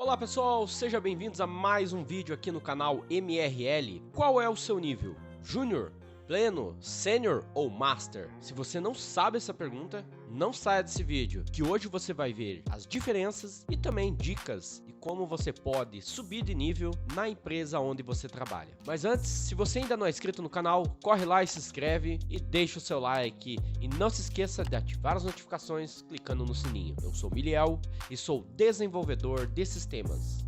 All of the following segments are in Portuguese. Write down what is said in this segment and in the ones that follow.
Olá pessoal, sejam bem-vindos a mais um vídeo aqui no canal MRL. Qual é o seu nível? Júnior, Pleno, Sênior ou Master? Se você não sabe essa pergunta, não saia desse vídeo, que hoje você vai ver as diferenças e também dicas de como você pode subir de nível na empresa onde você trabalha. Mas antes, se você ainda não é inscrito no canal, corre lá e se inscreve e deixa o seu like e não se esqueça de ativar as notificações clicando no sininho. Eu sou Miliel e sou desenvolvedor de sistemas.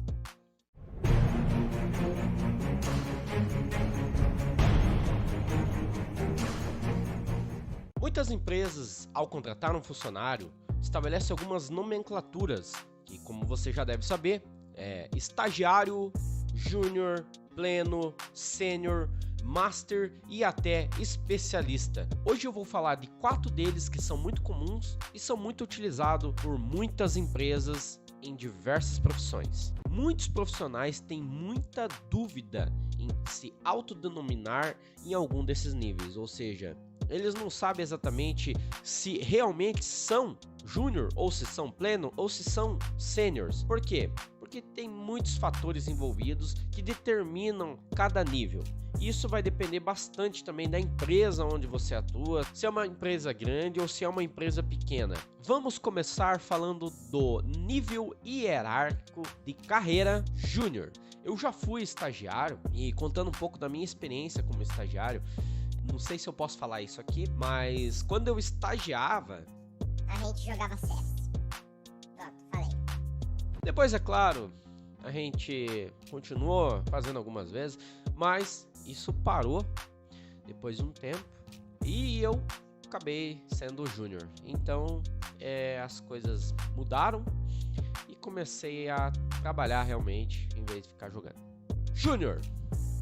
Muitas empresas, ao contratar um funcionário, estabelecem algumas nomenclaturas, que como você já deve saber, é estagiário, júnior, pleno, sênior, master e até especialista. Hoje eu vou falar de 4 deles que são muito comuns e são muito utilizados por muitas empresas em diversas profissões. Muitos profissionais têm muita dúvida em se autodenominar em algum desses níveis, ou seja, eles não sabem exatamente se realmente são júnior, ou se são pleno, ou se são sêniors. Por quê? Porque tem muitos fatores envolvidos que determinam cada nível. Isso vai depender bastante também da empresa onde você atua, se é uma empresa grande ou se é uma empresa pequena. Vamos começar falando do nível hierárquico de carreira júnior. Eu já fui estagiário e contando um pouco da minha experiência como estagiário, não sei se eu posso falar isso aqui, mas quando eu estagiava, a gente jogava CS. Pronto, falei. Depois, é claro, a gente continuou fazendo algumas vezes, mas isso parou depois de um tempo e eu acabei sendo júnior. Então, as coisas mudaram e comecei a trabalhar realmente em vez de ficar jogando. Júnior.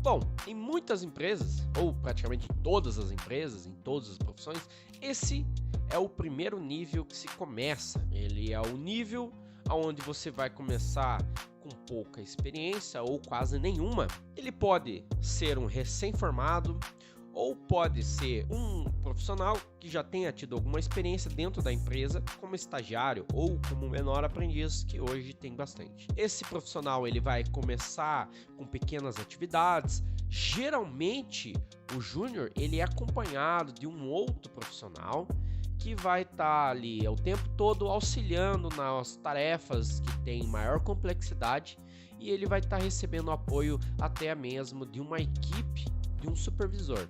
Bom, em muitas empresas, ou praticamente em todas as empresas, em todas as profissões, esse é o primeiro nível que se começa. Ele é o nível onde você vai começar com pouca experiência ou quase nenhuma. Ele pode ser um recém-formado ou pode ser um profissional que já tenha tido alguma experiência dentro da empresa como estagiário ou como menor aprendiz, que hoje tem bastante. Esse profissional ele vai começar com pequenas atividades. Geralmente o júnior ele é acompanhado de um outro profissional que vai estar ali o tempo todo auxiliando nas tarefas que têm maior complexidade e ele vai estar recebendo apoio até mesmo de uma equipe, de um supervisor.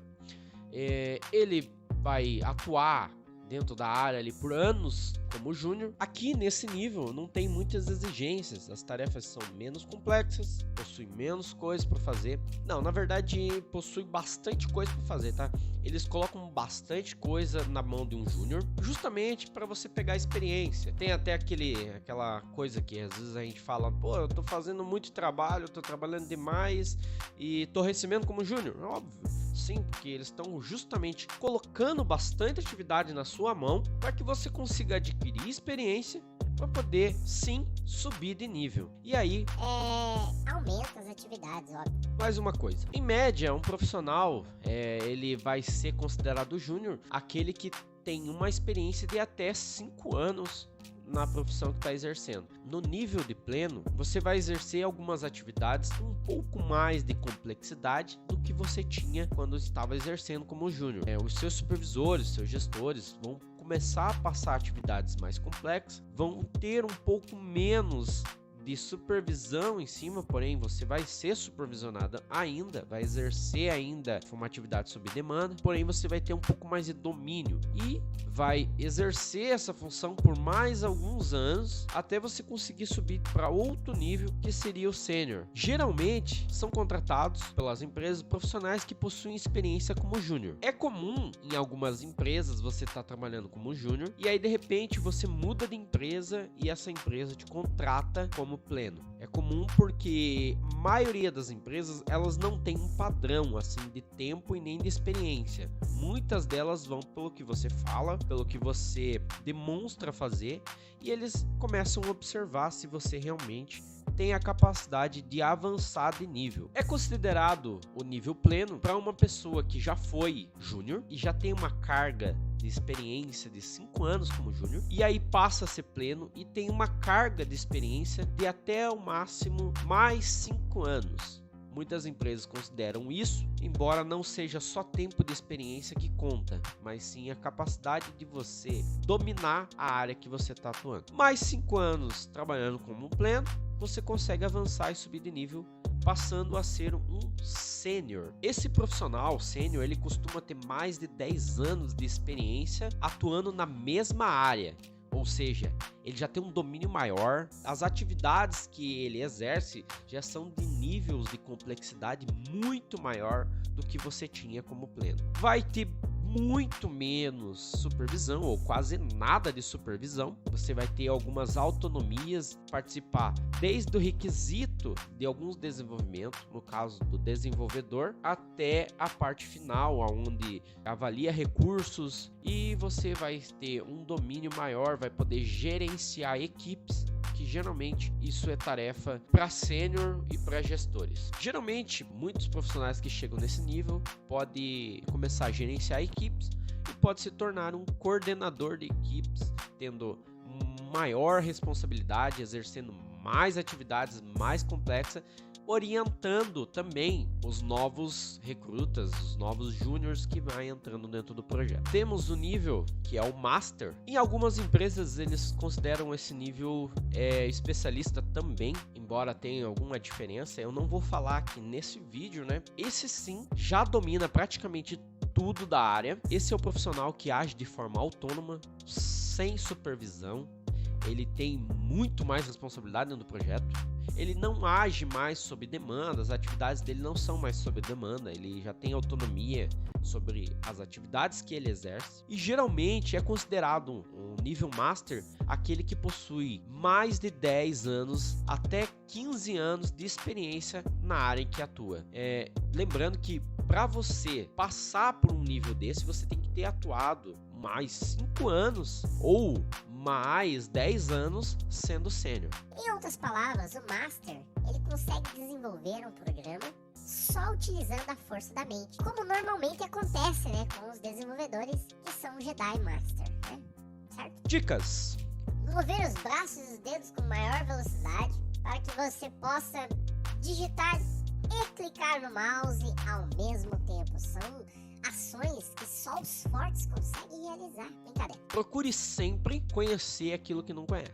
Ele vai atuar dentro da área ali por anos como júnior. Aqui nesse nível não tem muitas exigências, as tarefas são menos complexas, possui menos coisas para fazer. Não, na verdade possui bastante coisa para fazer, tá? Eles colocam bastante coisa na mão de um júnior, justamente para você pegar experiência. Tem até aquela coisa que às vezes a gente fala, pô, eu tô fazendo muito trabalho, eu tô trabalhando demais e tô recebendo como júnior. Óbvio, sim, porque eles estão justamente colocando bastante atividade na sua mão para que você consiga adquirir experiência para poder sim subir de nível. E aí aumenta as atividades, óbvio. Mais uma coisa, em média um profissional ele vai ser considerado júnior aquele que tem uma experiência de até 5 anos na profissão que está exercendo. No nível de pleno, você vai exercer algumas atividades com um pouco mais de complexidade do que você tinha quando estava exercendo como júnior. Os seus supervisores, seus gestores vão começar a passar atividades mais complexas, vão ter um pouco menos de supervisão em cima, porém você vai ser supervisionada ainda, vai exercer ainda uma atividade sob demanda, porém você vai ter um pouco mais de domínio e vai exercer essa função por mais alguns anos até você conseguir subir para outro nível que seria o sênior. Geralmente são contratados pelas empresas profissionais que possuem experiência como júnior. É comum em algumas empresas você estar trabalhando como júnior e aí de repente você muda de empresa e essa empresa te contrata como pleno. É comum porque a maioria das empresas elas não tem um padrão assim de tempo e nem de experiência. Muitas delas vão pelo que você fala, pelo que você demonstra fazer e eles começam a observar se você realmente tem a capacidade de avançar de nível. É considerado o nível pleno para uma pessoa que já foi júnior e já tem uma carga de experiência de 5 anos como júnior, e aí passa a ser pleno e tem uma carga de experiência de até o máximo mais 5 anos. Muitas empresas consideram isso, embora não seja só tempo de experiência que conta, mas sim a capacidade de você dominar a área que você está atuando. Mais 5 anos trabalhando como um pleno, você consegue avançar e subir de nível, passando a ser um sênior. Esse profissional sênior, ele costuma ter mais de 10 anos de experiência atuando na mesma área. Ou seja, ele já tem um domínio maior, as atividades que ele exerce já são de níveis de complexidade muito maior do que você tinha como pleno. Vai ter muito menos supervisão ou quase nada de supervisão. Você vai ter algumas autonomias, participar desde o requisito de alguns desenvolvimentos, no caso do desenvolvedor, até a parte final, onde avalia recursos, e você vai ter um domínio maior, vai poder gerenciar equipes, que geralmente isso é tarefa para sênior e para gestores. Geralmente, muitos profissionais que chegam nesse nível podem começar a gerenciar equipes e pode se tornar um coordenador de equipes, tendo maior responsabilidade, exercendo mais atividades mais complexas, orientando também os novos recrutas, os novos júniors que vai entrando dentro do projeto. Temos o nível que é o Master. Em algumas empresas eles consideram esse nível especialista também, embora tenha alguma diferença. Eu não vou falar aqui nesse vídeo, né? Esse sim já domina praticamente tudo da área. Esse é o profissional que age de forma autônoma, sem supervisão. Ele tem muito mais responsabilidade dentro do projeto. Ele não age mais sob demanda, as atividades dele não são mais sob demanda, ele já tem autonomia sobre as atividades que ele exerce. E geralmente é considerado um nível Master aquele que possui mais de 10 anos até 15 anos de experiência na área em que atua. Lembrando que para você passar por um nível desse, você tem que ter atuado mais 5 anos ou mais 10 anos sendo sênior. Em outras palavras, o Master, ele consegue desenvolver um programa só utilizando a força da mente, como normalmente acontece, né, com os desenvolvedores que são Jedi Master, né? Certo? Dicas. Mover os braços e os dedos com maior velocidade para que você possa digitar e clicar no mouse ao mesmo tempo. São ações que só os fortes conseguem realizar. Brincadeira. Procure sempre conhecer aquilo que não conhece.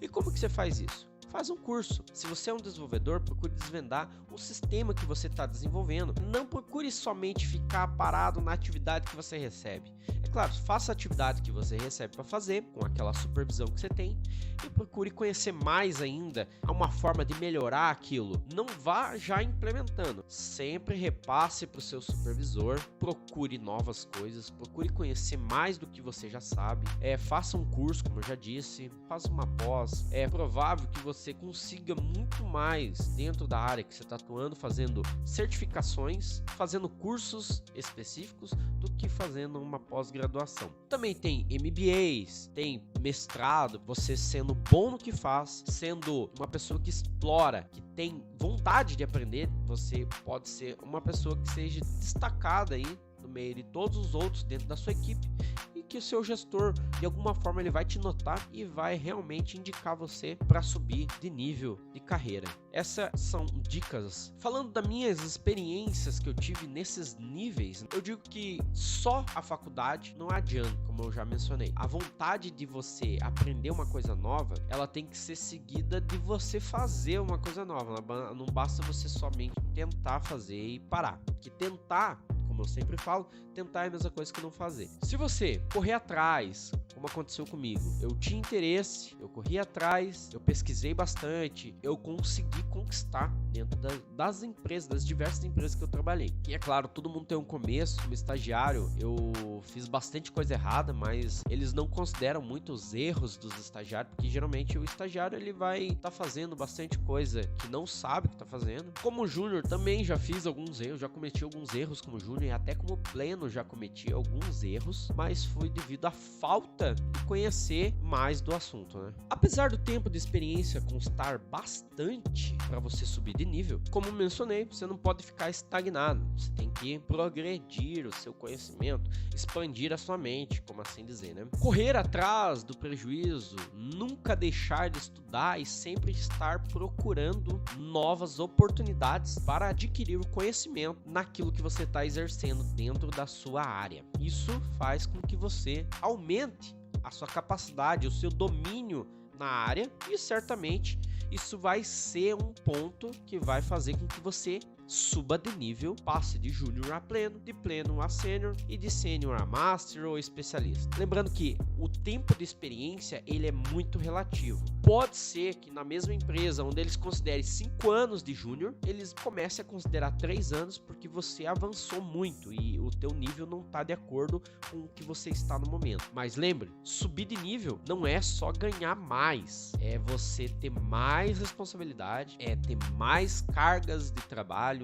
E como que você faz isso? Faz um curso. Se você é um desenvolvedor, procure desvendar o sistema que você está desenvolvendo. Não procure somente ficar parado na atividade que você recebe. É claro, faça a atividade que você recebe para fazer, com aquela supervisão que você tem, e procure conhecer mais ainda uma forma de melhorar aquilo. Não vá já implementando. Sempre repasse para o seu supervisor, procure novas coisas, procure conhecer mais do que você já sabe. Faça um curso, como eu já disse, faça uma pós. É provável que você consiga muito mais dentro da área que você está atuando, fazendo certificações, fazendo cursos específicos, do que fazendo uma pós-graduação. Também tem MBAs, tem mestrado, você sendo bom no que faz, sendo uma pessoa que explora, que tem vontade de aprender, você pode ser uma pessoa que seja destacada aí no meio de todos os outros dentro da sua equipe, e que o seu gestor, de alguma forma, ele vai te notar e vai realmente indicar você para subir de nível de carreira. Essas são dicas. Falando das minhas experiências que eu tive nesses níveis, eu digo que só a faculdade não adianta, como eu já mencionei. A vontade de você aprender uma coisa nova, ela tem que ser seguida de você fazer uma coisa nova. Não basta você somente tentar fazer e parar. Porque tentar, como eu sempre falo, tentar é a mesma coisa que não fazer. Se você correr atrás, como aconteceu comigo, eu tinha interesse, eu corri atrás, eu pesquisei bastante, eu consegui conquistar dentro das empresas, das diversas empresas que eu trabalhei. E é claro, todo mundo tem um começo. Como estagiário, eu fiz bastante coisa errada, mas eles não consideram muito os erros dos estagiários, porque geralmente o estagiário ele vai estar fazendo bastante coisa que não sabe que está fazendo. Como júnior também já fiz alguns erros, já cometi alguns erros como júnior, e até como pleno já cometi alguns erros, mas foi devido à falta conta e conhecer mais do assunto, né? Apesar do tempo de experiência constar bastante para você subir de nível, como mencionei, você não pode ficar estagnado. Você tem que progredir o seu conhecimento, expandir a sua mente, como assim dizer, né? Correr atrás do prejuízo, nunca deixar de estudar e sempre estar procurando novas oportunidades para adquirir o conhecimento naquilo que você está exercendo dentro da sua área. Isso faz com que você aumente a sua capacidade, o seu domínio na área, e certamente isso vai ser um ponto que vai fazer com que você suba de nível, passe de júnior a pleno, de pleno a sênior e de sênior a master ou especialista. Lembrando que o tempo de experiência ele é muito relativo. Pode ser que na mesma empresa onde eles considerem 5 anos de júnior, eles comecem a considerar 3 anos porque você avançou muito e o teu nível não está de acordo com o que você está no momento. Mas lembre, subir de nível não é só ganhar mais, é você ter mais responsabilidade, é ter mais cargas de trabalho,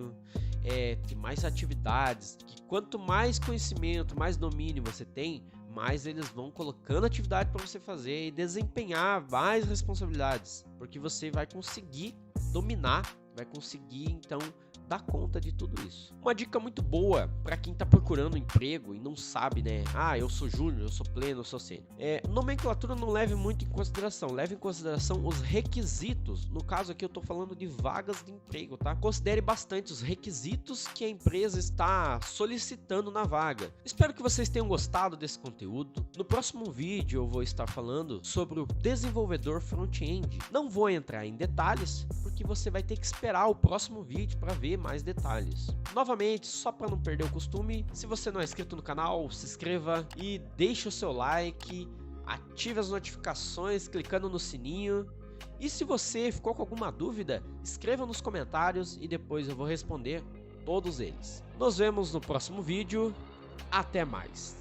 ter mais atividades, que quanto mais conhecimento, mais domínio você tem, mais eles vão colocando atividade para você fazer e desempenhar mais responsabilidades, porque você vai conseguir dominar, vai conseguir então dar conta de tudo isso. Uma dica muito boa para quem está procurando emprego e não sabe, né? Eu sou júnior, eu sou pleno, eu sou sênior. Nomenclatura não leve muito em consideração, leve em consideração os requisitos. No caso aqui eu estou falando de vagas de emprego, tá? Considere bastante os requisitos que a empresa está solicitando na vaga. Espero que vocês tenham gostado desse conteúdo. No próximo vídeo eu vou estar falando sobre o desenvolvedor front-end. Não vou entrar em detalhes, porque você vai ter que esperar o próximo vídeo para ver mais detalhes. Novamente, só para não perder o costume, se você não é inscrito no canal, se inscreva e deixe o seu like, ative as notificações clicando no sininho. E se você ficou com alguma dúvida, escreva nos comentários e depois eu vou responder todos eles. Nos vemos no próximo vídeo. Até mais!